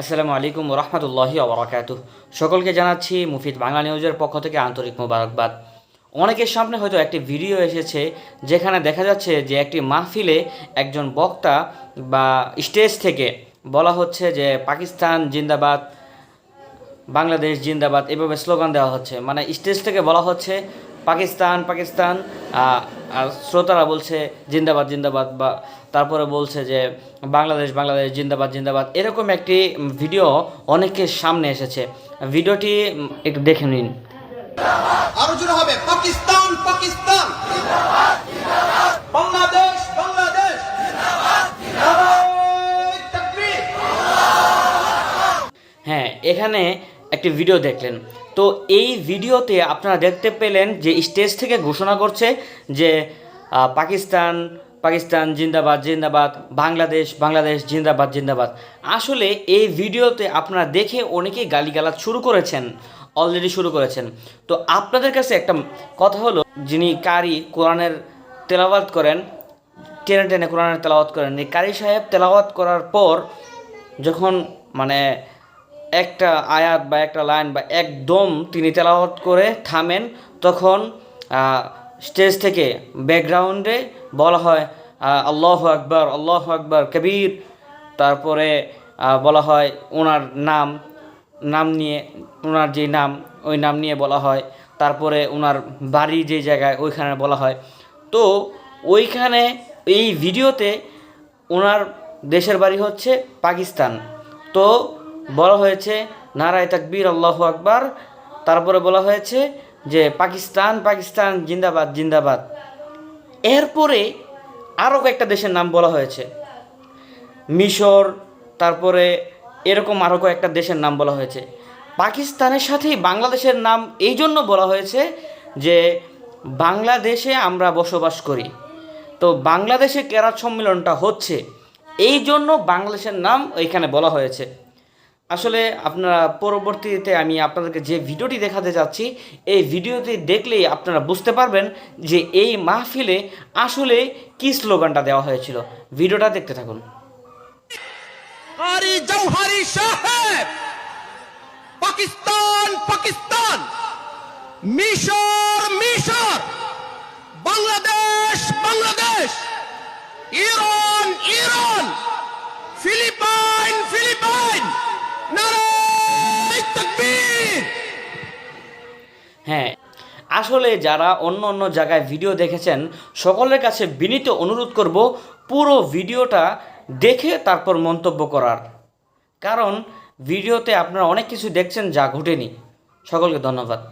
আসসালামু আলাইকুম রহমতুল্লাহি ওবরাকাতুহ। সকলকে জানাচ্ছি মুফিদ বাংলা নিউজের পক্ষ থেকে আন্তরিক মোবারকবাদ। অনেকের সামনে হয়তো একটি ভিডিও এসেছে যেখানে দেখা যাচ্ছে যে একটি মাহফিলে একজন বক্তা বা স্টেজ থেকে বলা হচ্ছে যে পাকিস্তান জিন্দাবাদ, বাংলাদেশ জিন্দাবাদ এভাবে স্লোগান দেওয়া হচ্ছে। মানে স্টেজ থেকে বলা হচ্ছে পাকিস্তান পাকিস্তান, আর শ্রোতারা বলছে জিন্দাবাদ জিন্দাবাদ, বা তারপরে বলছে যে বাংলাদেশ বাংলাদেশ জিন্দাবাদ জিন্দাবাদ। এরকম একটি ভিডিও অনেকের সামনে এসেছে। ভিডিওটি একটু দেখে নিন। আরো জোরে হবে, পাকিস্তান পাকিস্তান, বাংলাদেশ বাংলাদেশ, নারায়ে তাকবীর। হ্যাঁ, এখানে একটি ভিডিও দেখলেন। তো এই ভিডিওতে আপনারা দেখতে পেলেন যে স্টেজ থেকে ঘোষণা করছে যে পাকিস্তান পাকিস্তান জিন্দাবাদ জিন্দাবাদ, বাংলাদেশ বাংলাদেশ জিন্দাবাদ জিন্দাবাদ। আসলে এই ভিডিওতে আপনারা দেখে অনেকেই গালিগালাজ শুরু করেছেন, অলরেডি শুরু করেছেন। তো আপনাদের কাছে একটা কথা হলো, যিনি কারি কোরআনের তেলাওয়াত করেন, টেনে টেনে কোরআনের তেলাওয়াত করেন, এই কারি সাহেব তেলাওয়াত করার পর যখন মানে একটা আয়াত বা একটা লাইন বা একদম তিনি তেলাওয়াত করে থামেন, তখন স্টেজ থেকে ব্যাকগ্রাউন্ডে বলা হয় আল্লাহু আকবার কবির। তারপরে বলা হয় ওনার নাম নিয়ে, ওনার যে নাম ওই নাম নিয়ে বলা হয়। তারপরে ওনার বাড়ি যে জায়গায় ওইখানে বলা হয়। তো ওইখানে এই ভিডিওতে ওনার দেশের বাড়ি হচ্ছে পাকিস্তান। তো বলা হয়েছে নারায়ে তাকবীর আল্লাহু আকবার। তারপরে বলা হয়েছে যে পাকিস্তান পাকিস্তান জিন্দাবাদ জিন্দাবাদ। এরপরে আরও কয়েকটা দেশের নাম বলা হয়েছে, মিশর, তারপরে এরকম আরও কয়েকটা দেশের নাম বলা হয়েছে। পাকিস্তানের সাথেই বাংলাদেশের নাম এই জন্য বলা হয়েছে যে বাংলাদেশে আমরা বসবাস করি। তো বাংলাদেশে কেরাত সম্মেলনটা হচ্ছে, এই জন্য বাংলাদেশের নাম ওইখানে বলা হয়েছে। আসলে আপনারা পরবর্তীতে আমি আপনাদেরকে যে ভিডিওটি দেখাতে যাচ্ছি, এই ভিডিওটি দেখলেই আপনারা বুঝতে পারবেন যে এই মাহফিলে আসলে কী স্লোগানটা দেওয়া হয়েছিল। ভিডিওটা দেখতে থাকুন। আরি জওহারি সাহেব, পাকিস্তান পাকিস্তান, মিশর মিশর, Bangladesh Bangladesh, Iran Iran, Philippines Philippines, নারায়ে তাকবীর। হ্যাঁ, আসলে যারা অন্য অন্য জায়গায় ভিডিও দেখেছেন সকলের কাছে বিনীত অনুরোধ করব পুরো ভিডিওটা দেখে তারপর মন্তব্য করার, কারণ ভিডিওতে আপনারা অনেক কিছু দেখছেন যা ঘটেনি। সকলকে ধন্যবাদ।